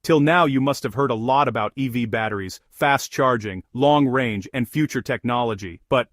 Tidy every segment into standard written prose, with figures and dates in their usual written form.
Till now you must have heard a lot about EV batteries, fast charging, long range, and future technology. But,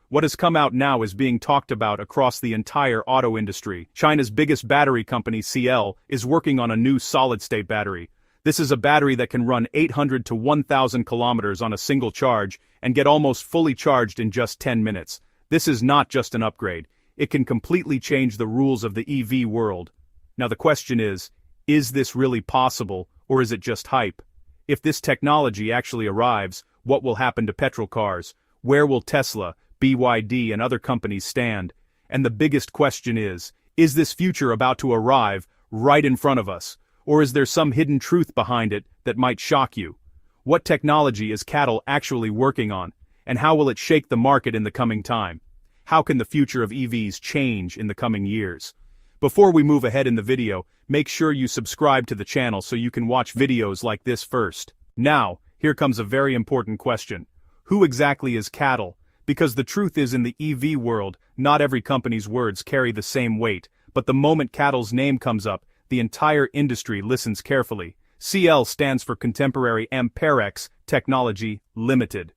what has come out now is being talked about across the entire auto industry. China's biggest battery company, CATL, is working on a new solid-state battery. This is a battery that can run 800 to 1,000 kilometers on a single charge and get almost fully charged in just 10 minutes. This is not just an upgrade. It can completely change the rules of the EV world. Now the question is this really possible, or is it just hype? If this technology actually arrives, what will happen to petrol cars? Where will Tesla, BYD, and other companies stand? And the biggest question is this future about to arrive right in front of us? Or is there some hidden truth behind it that might shock you? What technology is CATL actually working on? And how will it shake the market in the coming time? How can the future of EVs change in the coming years? Before we move ahead in the video, make sure you subscribe to the channel so you can watch videos like this first. Now, here comes a very important question. Who exactly is CATL? Because the truth is, in the EV world, not every company's words carry the same weight, but the moment CATL's name comes up, the entire industry listens carefully. CL stands for Contemporary Amperex Technology Limited.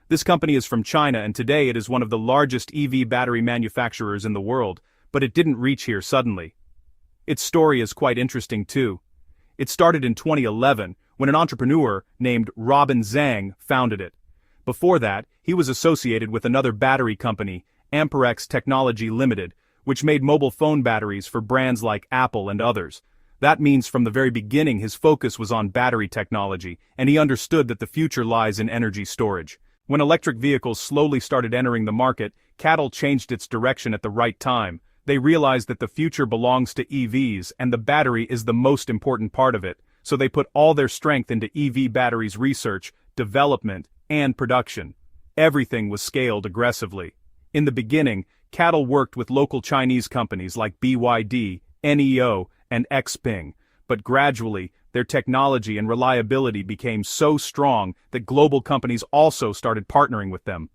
This company is from China, and today it is one of the largest EV battery manufacturers in the world, but it didn't reach here suddenly. Its story is quite interesting too. It started in 2011, when an entrepreneur named Robin Zhang founded it. Before that, he was associated with another battery company, Amperex Technology Limited, which made mobile phone batteries for brands like Apple and others. That means from the very beginning his focus was on battery technology, and he understood that the future lies in energy storage. When electric vehicles slowly started entering the market, CATL changed its direction at the right time. They realized that the future belongs to EVs, and the battery is the most important part of it, so they put all their strength into EV batteries research, development, and production. Everything was scaled aggressively. In the beginning, CATL worked with local Chinese companies like BYD, NEO, and Xpeng, but gradually, their technology and reliability became so strong that global companies also started partnering with them.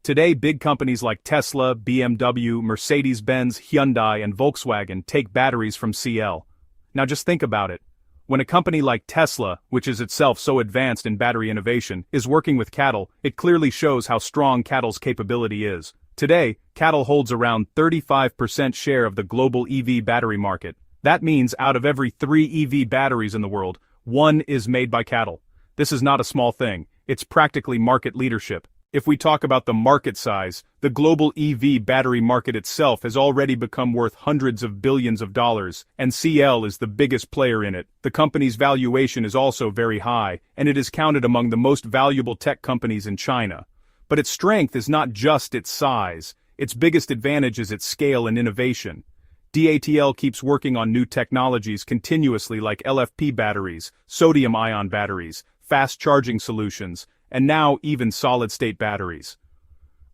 Today, big companies like Tesla, BMW, Mercedes-Benz, Hyundai, and Volkswagen take batteries from CL. Now just think about it. When a company like Tesla, which is itself so advanced in battery innovation, is working with CATL, it clearly shows how strong CATL's capability is. Today, CATL holds around 35% share of the global EV battery market. That means out of every 3 EV batteries in the world, 1 is made by CATL. This is not a small thing. It's practically market leadership. If we talk about the market size, the global EV battery market itself has already become worth hundreds of billions of dollars, and CL is the biggest player in it. The company's valuation is also very high, and it is counted among the most valuable tech companies in China. But its strength is not just its size. Its biggest advantage is its scale and innovation. CATL keeps working on new technologies continuously, like LFP batteries, sodium-ion batteries, fast charging solutions, and now even solid-state batteries.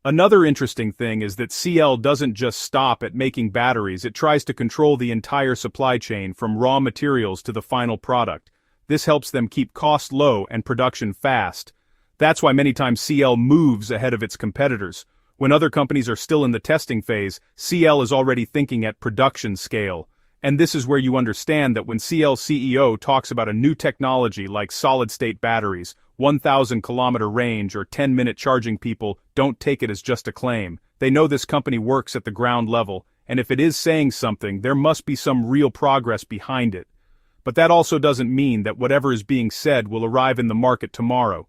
Another interesting thing is that CL doesn't just stop at making batteries, it tries to control the entire supply chain from raw materials to the final product. This helps them keep costs low and production fast. That's why many times CL moves ahead of its competitors. When other companies are still in the testing phase, CL is already thinking at production scale. And this is where you understand that when CL CEO talks about a new technology like solid-state batteries, 1,000-kilometer range or 10-minute charging, people don't take it as just a claim. They know this company works at the ground level, and if it is saying something, there must be some real progress behind it. But that also doesn't mean that whatever is being said will arrive in the market tomorrow.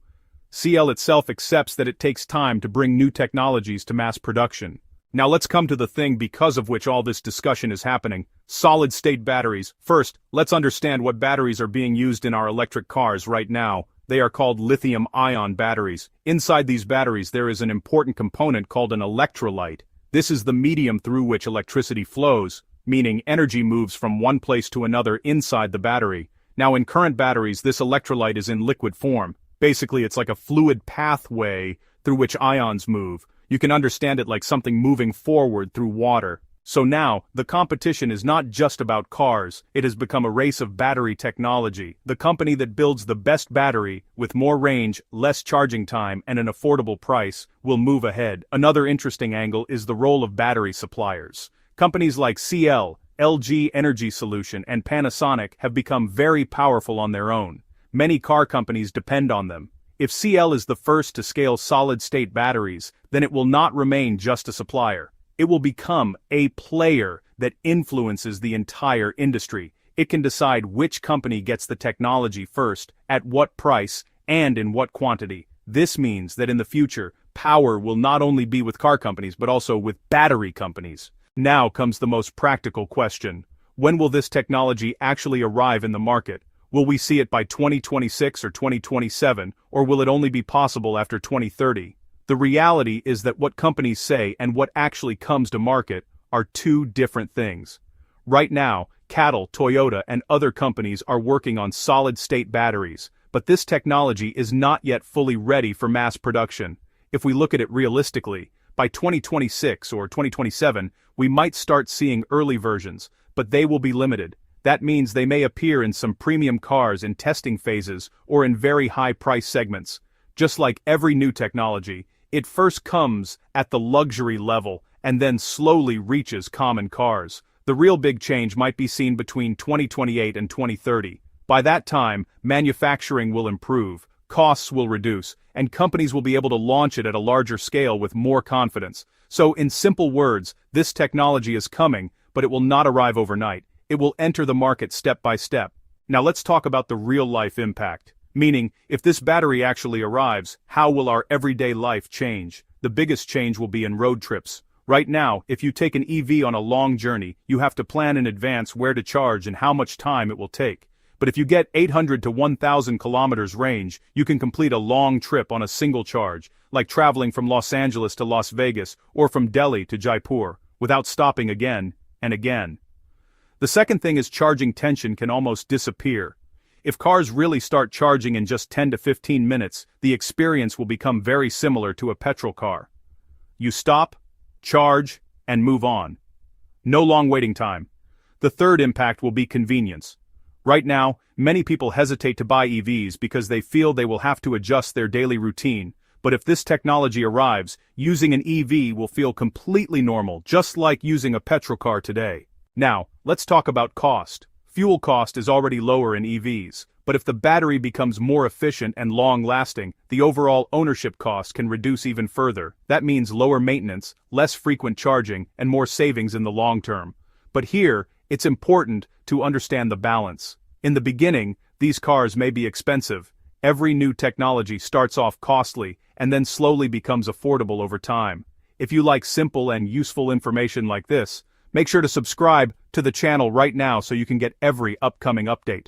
CL itself accepts that it takes time to bring new technologies to mass production. Now let's come to the thing because of which all this discussion is happening: solid-state batteries. First, let's understand what batteries are being used in our electric cars right now. They are called lithium-ion batteries. Inside these batteries there is an important component called an electrolyte. This is the medium through which electricity flows, meaning energy moves from one place to another inside the battery. Now in current batteries, this electrolyte is in liquid form. Basically, it's like a fluid pathway through which ions move. You can understand it like something moving forward through water. So now, the competition is not just about cars, it has become a race of battery technology. The company that builds the best battery, with more range, less charging time, and an affordable price, will move ahead. Another interesting angle is the role of battery suppliers. Companies like CL, LG Energy Solution and Panasonic have become very powerful on their own. Many car companies depend on them. If CATL is the first to scale solid-state batteries, then it will not remain just a supplier. It will become a player that influences the entire industry. It can decide which company gets the technology first, at what price, and in what quantity. This means that in the future, power will not only be with car companies but also with battery companies. Now comes the most practical question. When will this technology actually arrive in the market? Will we see it by 2026 or 2027, or will it only be possible after 2030? The reality is that what companies say and what actually comes to market are two different things. Right now, CATL, Toyota, and other companies are working on solid-state batteries, but this technology is not yet fully ready for mass production. If we look at it realistically, by 2026 or 2027, we might start seeing early versions, but they will be limited. That means they may appear in some premium cars in testing phases or in very high price segments. Just like every new technology, it first comes at the luxury level and then slowly reaches common cars. The real big change might be seen between 2028 and 2030. By that time, manufacturing will improve, costs will reduce, and companies will be able to launch it at a larger scale with more confidence. So in simple words, this technology is coming, but it will not arrive overnight. It will enter the market step by step. Now let's talk about the real-life impact. Meaning, if this battery actually arrives, how will our everyday life change? The biggest change will be in road trips. Right now, if you take an EV on a long journey, you have to plan in advance where to charge and how much time it will take. But if you get 800 to 1,000 kilometers range, you can complete a long trip on a single charge, like traveling from Los Angeles to Las Vegas or from Delhi to Jaipur, without stopping again and again. The second thing is charging tension can almost disappear. If cars really start charging in just 10 to 15 minutes, the experience will become very similar to a petrol car. You stop, charge, and move on. No long waiting time. The third impact will be convenience. Right now, many people hesitate to buy EVs because they feel they will have to adjust their daily routine, but if this technology arrives, using an EV will feel completely normal, just like using a petrol car today. Now, let's talk about cost. Fuel cost is already lower in EVs, but if the battery becomes more efficient and long-lasting, the overall ownership cost can reduce even further. That means lower maintenance, less frequent charging, and more savings in the long term. But here, it's important to understand the balance. In the beginning, these cars may be expensive. Every new technology starts off costly and then slowly becomes affordable over time. If you like simple and useful information like this, make sure to subscribe to the channel right now so you can get every upcoming update.